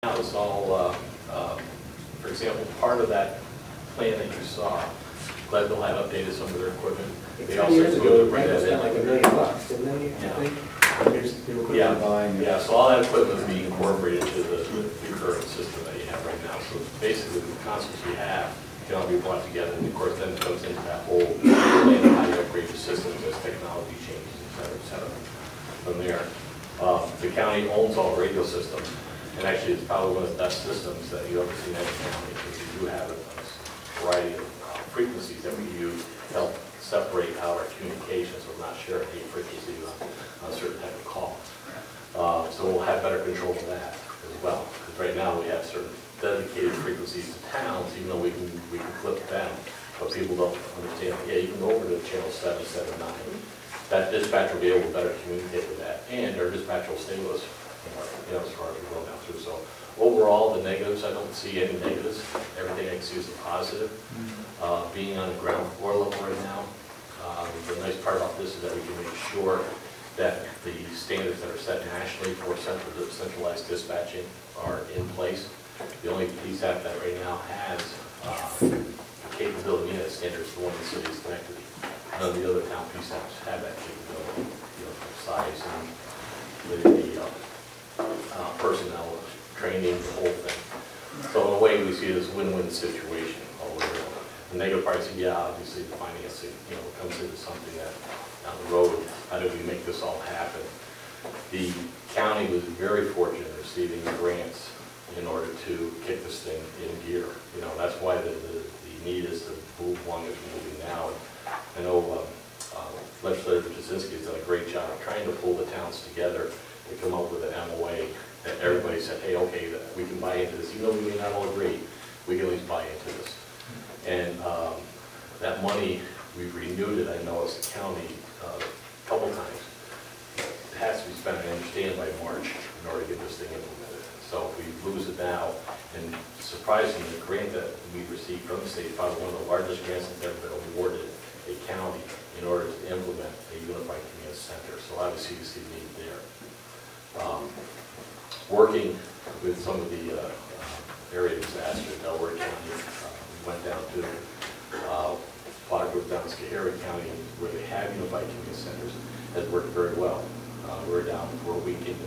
Now it's all, for example, part of that plan that you saw, Glenville had updated some of their equipment. They also years ago, bring that spent in. like $1 million, didn't they? Yeah. I think. Yeah, so all that equipment is being incorporated into the current system that you have right now. So basically, the concepts you have can all be brought together, and of course, then it comes into that whole plan of how you upgrade the system as technology changes, et cetera, from there. The county owns all the radio systems, and actually, it's probably one of the best systems that you ever see in any county, because you do have a variety of frequencies that we use to help separate our communications. So we're not sharing any frequencies on a certain type of call. So we'll have better control of that as well. Because right now we have certain dedicated frequencies to towns, even though we can flip them, but people don't understand. Yeah, you can go over to channel 779. That dispatcher will be able to better communicate with that, and our dispatcher will stay with us, as far as we go down through. So overall, the negatives, I don't see any negatives. Everything I can see is a positive. Being on the ground floor level right now, the nice part about this is that we can make sure that the standards that are set nationally for centralized dispatching are in place. The only PSAP that right now has capability in that standard is the one in the city is connected. None of the other town PSAPs have that capability, size and the personnel, training, the whole thing. So in a way, we see this win-win situation all the way around. The negative parts, yeah, obviously the financing, comes into something that down the road, how do we make this all happen? The county was very fortunate in receiving grants in order to kick this thing in gear. That's why the need is to move along as we're moving now. I know Legislator Jasinski has done a great job of trying to pull the towns together to come up with an MOA that everybody said, hey, okay, we can buy into this. Even though we may not all agree, we can at least buy into this. And that money, we've renewed it, I know, as a county a couple times. It has to be spent, I understand, by March in order to get this thing implemented. So if we lose it now, and surprisingly, the grant that we received from the state is probably one of the largest grants that's ever been awarded a county in order to implement a unified command center. So obviously you see the need there. Working with some of the area disasters, Delaware County, we went down to Plot Group down in Schoharie County where they have unified command centers, has worked very well. We're down for a week in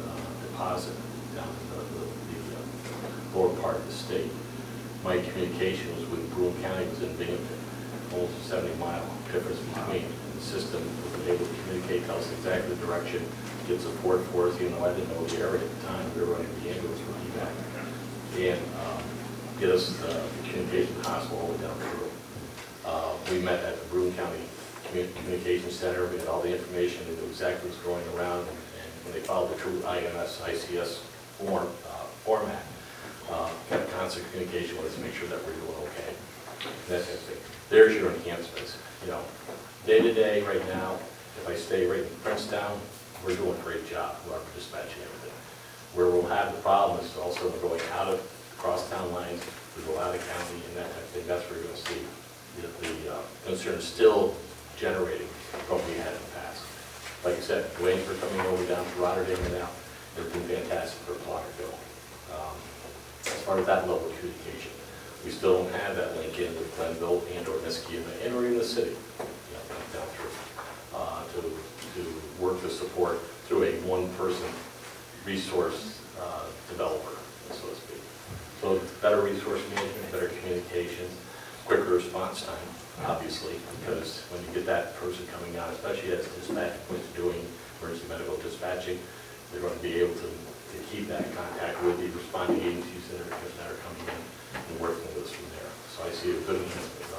deposit down in the lower part of the state. My communication was with Broome County, was in Binghamton, almost a 70-mile difference between. The system was able to communicate, tell us exactly the direction, get support for us, even though I didn't know the area at the time. We were running the ambulance for evac, and get us the communication hospital all the way down through. We met at the Broome County Communication Center. We had all the information. They knew exactly what's going around, and when they followed the true IMS ICS format, kept constant communication with us to make sure that we're doing okay. And that's it. There's your enhancements. Day to day right now, if I stay right in Princetown, we're doing a great job with our dispatching everything. Where we'll have the problem is also going out of cross-town lines, we go out of county and that type of thing. That's where you're going to see the concern still generating from what we had in the past. Like I said, waiting for coming over down to Rotterdam and now, it's been fantastic for Plotterville. As far as that level of communication, we still don't have that link in with Glenville and or Niskayuna and or in the city, down through, to work the support through a one-person resource developer, so to speak. So better resource management, better communications, quicker response time, obviously, because when you get that person coming out, especially as dispatch points doing emergency medical dispatching, they're going to be able to keep that contact with the responding agencies that are coming in and working with us from there. So I see a good enhancement,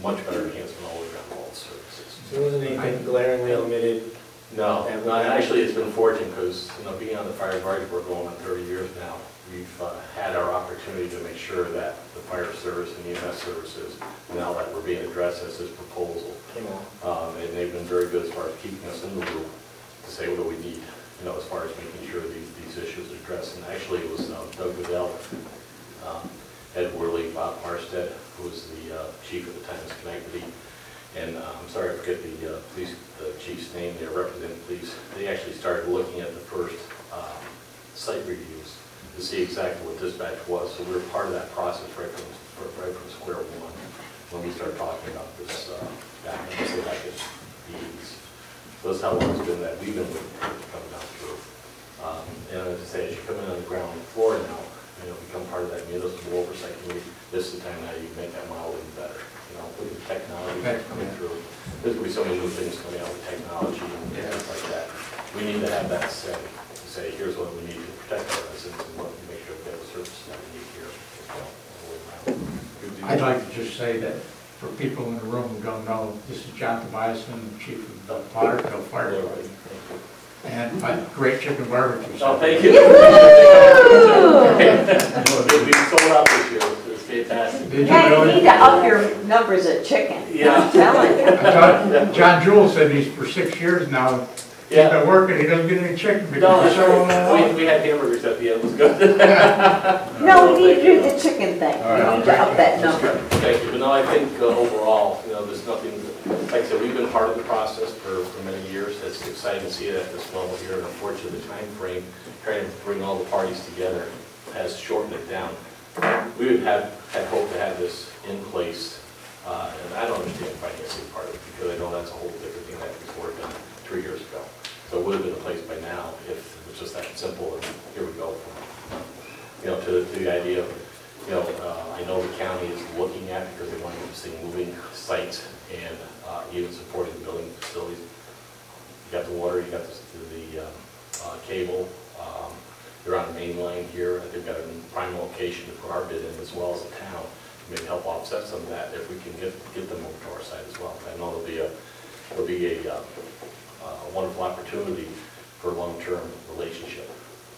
much better enhancement all the way around all the services. So wasn't anything glaringly omitted? No, actually it's been fortunate because being on the fire advisory board going on 30 years now, we've had our opportunity to make sure that the fire service and EMS services, now that we're being addressed as this proposal, and they've been very good as far as keeping us in the loop to say what do we need, as far as making sure these issues are addressed. And actually it was Doug Goodell, Ed Worley, Bob Harstead, who was the chief at the time of Schenectady, and I'm sorry I forget the chief's name there, representing police. They actually started looking at the first site reviews to see exactly what dispatch was. So we were part of that process right from square one when we started talking about this back in the 80s. So that's how long it's been that we've been coming down through. And as I say, as you come in on the ground floor now, become part of that municipal oversight committee, this is the time now you make that model even better. With the technology that's coming through, there's going to be so many new things coming out with technology and things like that. We need to have that say, to say, here's what we need to protect our residents and what we make sure we have the services that we need here. All the way around. I'd like to just say that for people in the room who don't know, this is John Tobiasson, Chief of the Potterville Fire Department. And great chicken barbecue. Oh, thank you. We sold out this year. It's fantastic. Yeah, you need to up your numbers at chicken. Yeah. I'm telling you. I thought John Jewell said he's for 6 years now. He's been working, he doesn't get any chicken because we had hamburgers at the end. It was good. No, we need to do the chicken thing. Right, We need to up that number. Thank you. But no, I think overall, there's nothing, like I said, we've been part of the process for many years. It's exciting to see it at this level here. And unfortunately, the time frame, trying to bring all the parties together has shortened it down. We would had hoped to have this in place, and I don't understand the financing part of it because I know that's a whole different thing that was worked on 3 years ago. So it would have been in place by now if it was just that simple. And here we go. To the idea of, I know the county is looking at because they want to see moving sites and even supporting the building facilities. You got the water, you got the cable. You're on the main line here. They've got a prime location to put our bid in as well as the town. Maybe help offset some of that if we can get them over to our side as well. I know there'll be a wonderful opportunity for a long-term relationship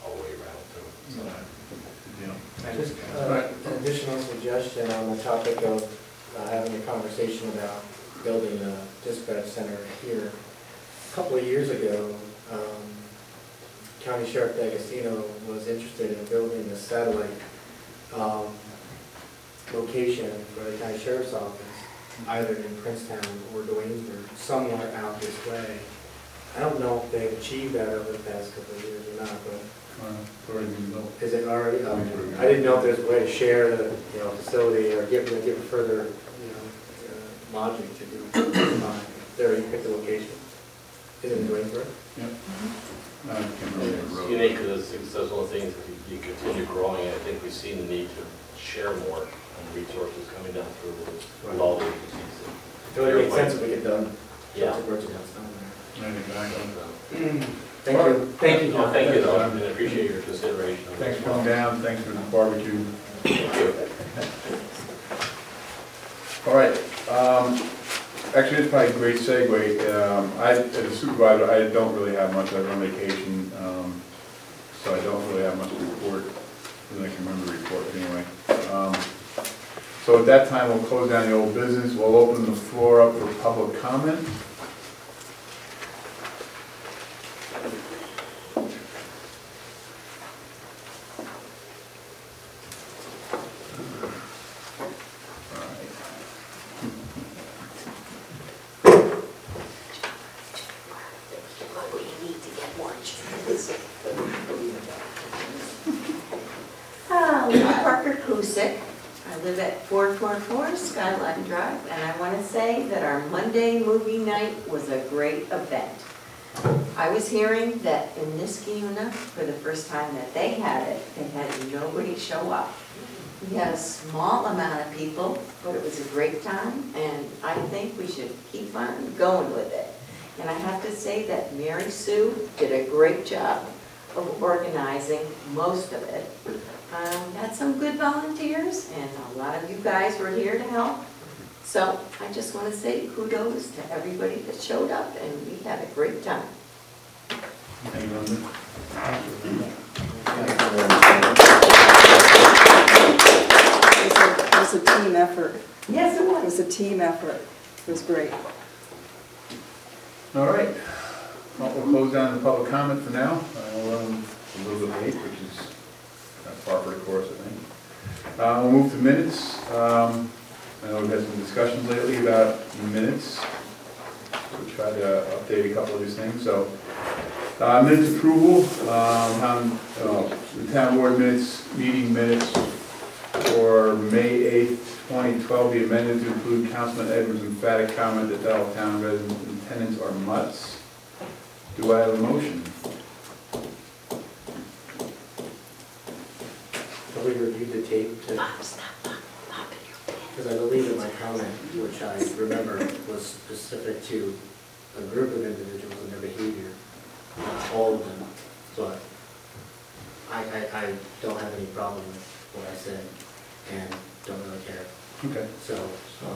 all the way around too. So, Just an additional suggestion on the topic of having a conversation about building a dispatch center here. A couple of years ago, County Sheriff D'Agostino was interested in building a satellite location for the County Sheriff's Office, either in Princetown or Duanesburg, somewhere out this way. I don't know if they've achieved that over the past couple of years or not, but is it already? I didn't know if there's a way to share the facility or give further lodging to do. There, you pick the location. Is it in Duanesburg? Yeah. It's unique because it's one of the things that you continue growing. I think we've seen the need to share more resources coming down through with all the agencies. So it makes sense if we get done. Yeah. Thank you. Thank you, John. Thank you, though. I appreciate your consideration. Thanks for coming down. Thanks for the barbecue. Thank you. All right. Actually, it's probably a great segue. As a supervisor, I don't really have much. I'm on vacation, so I don't really have much to report. I can remember the report anyway. So at that time, we'll close down the old business. We'll open the floor up for public comment. I live at 444 Skyline Drive, and I want to say that our Monday movie night was a great event. I was hearing that in Niskayuna, for the first time that they had it, they had nobody show up. We had a small amount of people, but it was a great time, and I think we should keep on going with it. And I have to say that Mary Sue did a great job of organizing most of it. We had some good volunteers, and a lot of you guys were here to help. So I just want to say kudos to everybody that showed up, and we had a great time. Thank you, Linda. It was a team effort. Yes, it It was. was a team effort. It was great. All right. Well, we'll close down the public comment for now. A little bit late, which is par for the course, I think. We'll move to minutes. I know we've had some discussions lately about minutes. We'll try to update a couple of these things. So Minutes approval, the town board minutes, meeting minutes for May 8th, 2012, be amended to include Councilman Edwards' emphatic comment that all town residents and tenants are mutts. Do I have a motion? Have we reviewed the tape to, because I believe in my comment, which I remember was specific to a group of individuals and their behavior, not all of them, but I don't have any problem with what I said and don't really care. Okay. So,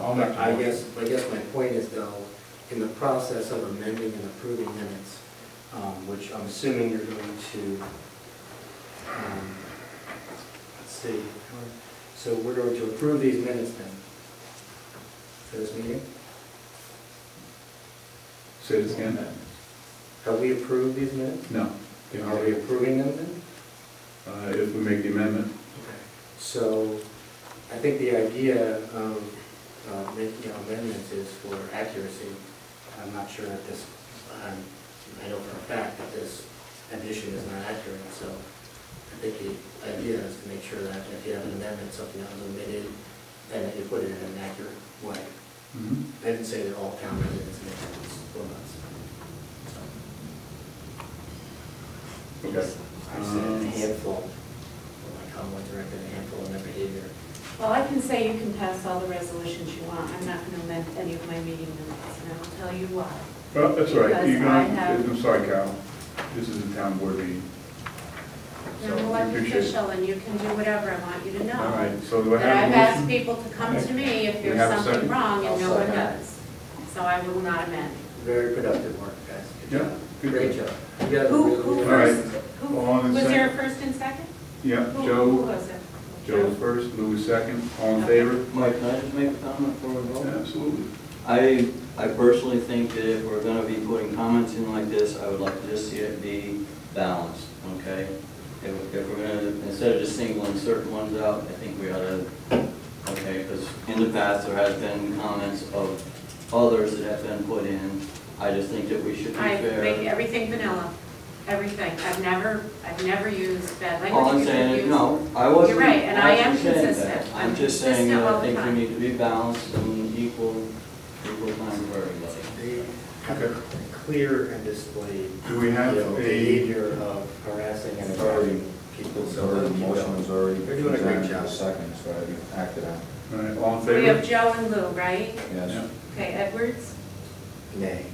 I'll make the I motion. guess my point is though, in the process of amending and approving minutes, which I'm assuming you're going to, let's see, so we're going to approve these minutes then for this meeting? Say this again? Have we approved these minutes? No. Are we approving them then? If we make the amendment. Okay. So, I think the idea of making amendments is for accuracy. I'm not sure that this, I know for a fact that this addition is not accurate, so I think the idea is to make sure that if you have an amendment, something that was omitted, then you put it in an accurate way. I didn't say that all town residents make sense for us. Okay. I said a handful, my comment directed a handful in their behavior. Well, I can say you can pass all the resolutions you want. I'm not going to amend any of my meeting minutes, and I will tell you why. Well, that's all right. Because You're I gonna, have- I'm sorry, Carol. This is a town board meeting. I'm So, elected appreciate it. official, and you can do whatever I want you to know. All right, so do I But have I've a asked motion? people to come to me if We there's have a something second? wrong, I'll and no one second. does. So I will not amend. Very productive work, guys. Good Yeah, job. good Great job. job. You guys are Who really good. first? All right. All in Was second? there a first and second? Yeah, Who Joe, was it? Joe first, Louis second. All in favor? Mike, can I just make a comment before we vote? Absolutely. I personally think that if we're gonna be putting comments in like this, I would like to just see it be balanced, okay? If we're gonna, instead of just singling certain ones out, I think we ought to, okay, because in the past, there has been comments of others that have been put in. I just think that we should be I fair. make everything vanilla, everything. I've never used bad language. All I'm You saying can is, use- no, I wasn't. You're right, and I am actually saying that. consistent. I'm I'm just saying consistent that all I the think we time. need to be balanced and equal time for everybody. They have clear and displayed, Do we have a, behavior of harassing and attacking people. So the motion was already They're doing a great presented job. a second, so I acted on. all right, all in We have favor? Joe and Lou, right? Yes, Okay, Edwards, Nay.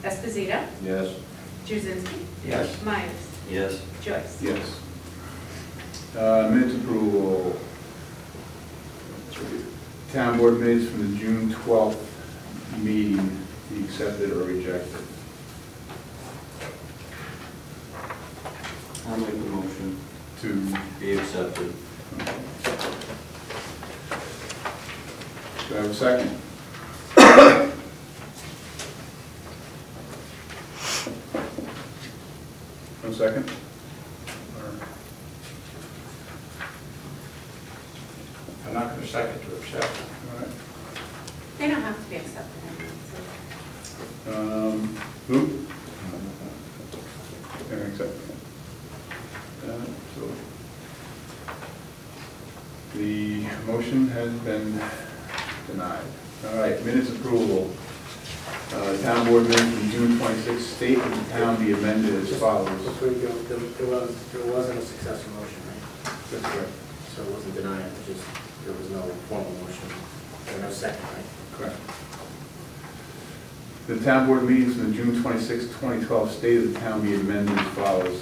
Esposito, yes, Jazinski, Yes. Myers, Yes. Joyce. Yes. Minutes approval. Town board minutes from the June 12th meeting, be accepted or rejected. I'll make the motion To, be accepted. do I have a second? No second? Or- I'm not going to second to accept. All right. They don't have to be accepted. Who? Yeah, accept. So, the motion has been denied. All right, minutes approval. Town board minutes from June 26th, state that the town be amended as follows. Before you go, there wasn't a successor motion, right? That's correct. So it wasn't denied, it just, there was no formal motion, there was no second, right? Correct. The town board meetings from the June 26, 2012 stated the town be amended as follows.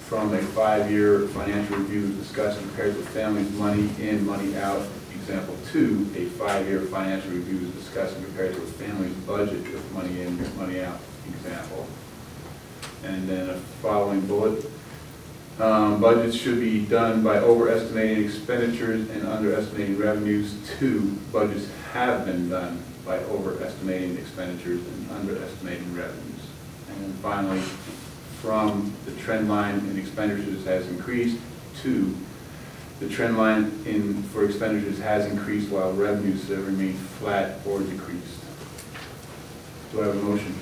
From a 5-year financial review to discuss and compare the family's money in, money out. Example 2, a 5-year financial review to discuss and compare to a family's budget with money in, money out. Example. And then a following bullet. Budgets should be done by overestimating expenditures and underestimating revenues. 2, budgets have been done by overestimating expenditures and underestimating revenues. And then finally, from the trend line in expenditures has increased. 2, the trend line for expenditures has increased while revenues have remained flat or decreased. Do I have a motion?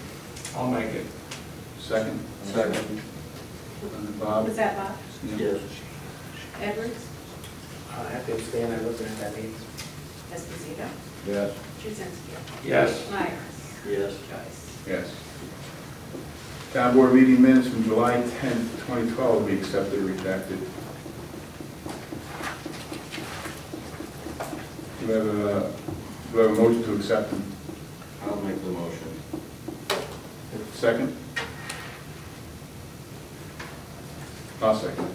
I'll make it. Second? Second. Bob? Was that Bob? Yes. Edwards? I have to abstain, I wasn't at that meeting. Esposito? Yes. Jazinski? Yes. Myers? Yes. Joyce? Yes. Town board meeting minutes from July 10th, 2012 will be accepted or rejected. Do I have a motion to accept them? I'll make the motion. Second? I'll second.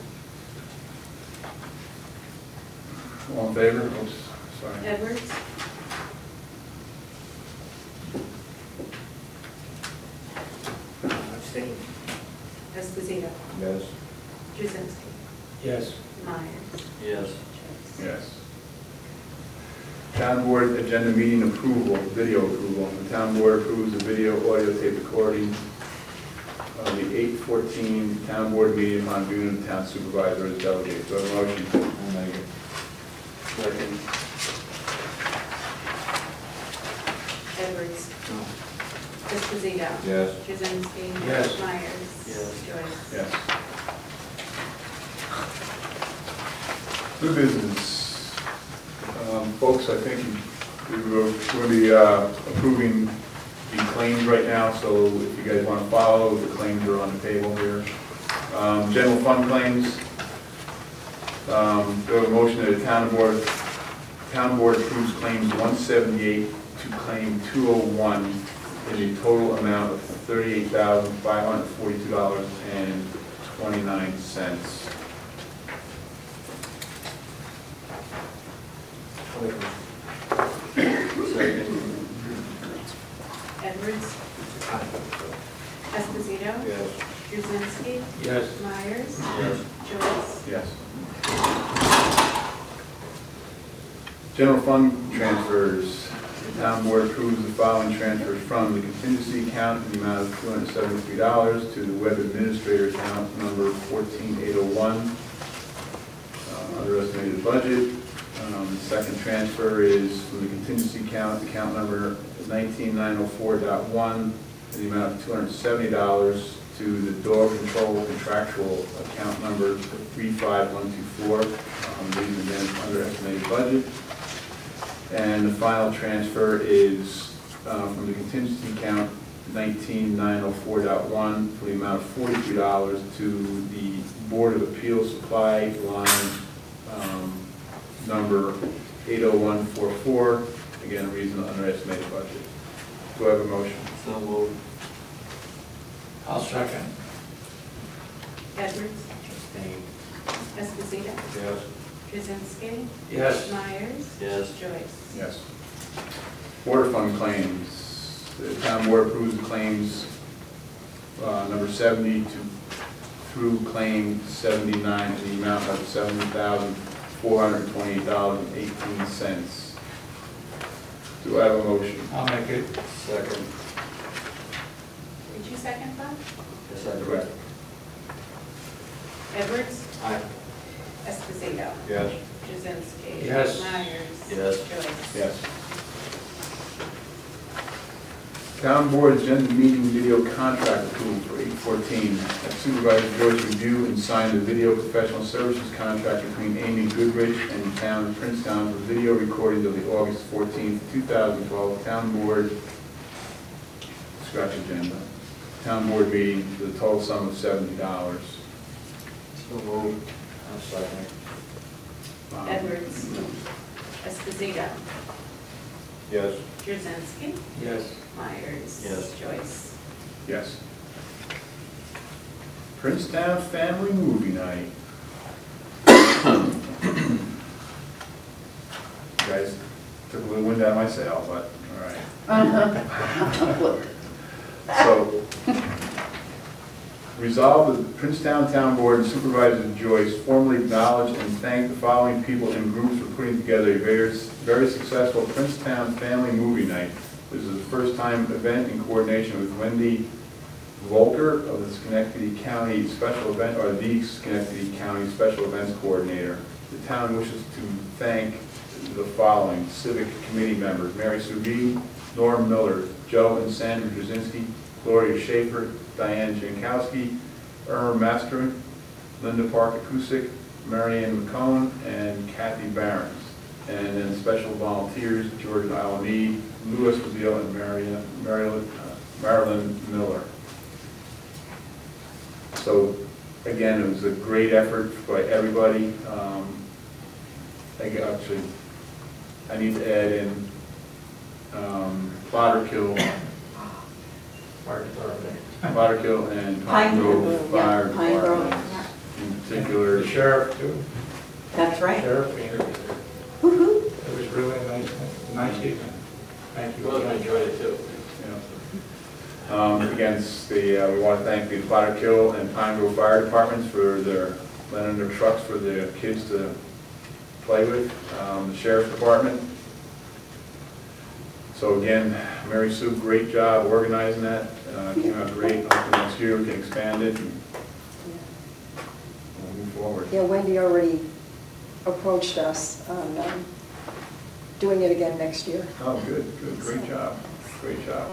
All in favor? Oops, sorry. Edwards? Abstain. Esposito? Yes. Jazinski? Yes. Myers? Yes. Joyce? Yes. Town board agenda meeting approval, video approval. The town board approves the video audio tape recording of the 8/14 town board meeting on June of the town supervisor as delegate. Do I have a motion? I'll make it. Second. Edwards? No. Esposito? Yes. Jazinski? Yes. Myers? Yes. Joyce? Yes. New business. Folks, I think we're going to be approving the claims right now, so if you guys want to follow, the claims are on the table here. General fund claims. We have a motion that the town board approves claims 178 to claim 201 in a total amount of $38,542.29. Second. Edwards? Aye. Esposito? Yes. Jazinski? Yes. Myers? Yes. Joyce? Yes. General fund transfers. The town board approves the following transfers from the contingency account in the amount of $273 to the web administrator account number 14801, under estimated budget. The second transfer is from the contingency account number 19904.1, in the amount of $270 to the dog control contractual account number 35124. These again under estimated budget. And the final transfer is from the contingency account 19904.1 for the amount of $43 to the Board of Appeals supply line number 80144. Again, reason under estimated budget. Do I have a motion? So moved. I'll second. Edwards? Esposito? Yes. Jazinski? Yes. Myers? Yes. Joyce? Yes. Water fund claims. The town board approves the claims number 70 through claim 79 in the amount of $70,428.18. Do I have a motion? I'll make it. Second. Did you second, Bob? Yes, I Correct. Edwards? Aye. Esposito? Yes. Jazinski? Yes. Myers? Yes. Joyce? Yes. Town board agenda meeting video contract approval for 8/14. That Supervisor Joyce review and sign the video professional services contract between Amy Goodrich and the town of Princetown for video recordings of the August 14th, 2012 town board scratch agenda. Town board meeting for the total sum of $70. So moved. I'll second. Edwards? Esposito? Yes. Jazinski? Yes. Myers? Yes. Joyce? Yes. Princetown family movie night. You guys took a little wind out of my sail, but all right. So, resolve that the Princetown Town Board and Supervisor Joyce formally acknowledge and thank the following people and groups for putting together a very successful Princetown family movie night. This is a first-time event in coordination with Wendy Volker of the Schenectady County Special Event, or the Schenectady County Special Events Coordinator. The town wishes to thank the following civic committee members: Mary Sue Reed, Norm Miller, Joe and Sandra Jazinski, Gloria Schaefer, Diane Jankowski, Irma Mastering, Linda Park Acoustic, Marianne McCone, and Kathy Barons. And then special volunteers, George Alamede, Louis Bazile, and Marilyn Miller. So again, it was a great effort by everybody. I need to add in Fodderkill and Pine Grove Fire Pine Grove, Department yeah. in particular. The sheriff too. That's right. Sheriff, it Woo-hoo. was really a nice evening. Thank you. Well, I enjoyed it too. Again, we want to thank the Fodderkill and Pine Grove Fire Departments for their lending their trucks for the kids to play with. The Sheriff's Department. So again, Mary Sue, great job organizing that. Came out great. Hopefully next year we can expand it and we'll move forward. Yeah, Wendy already approached us on doing it again next year. Oh, good, great job, great job.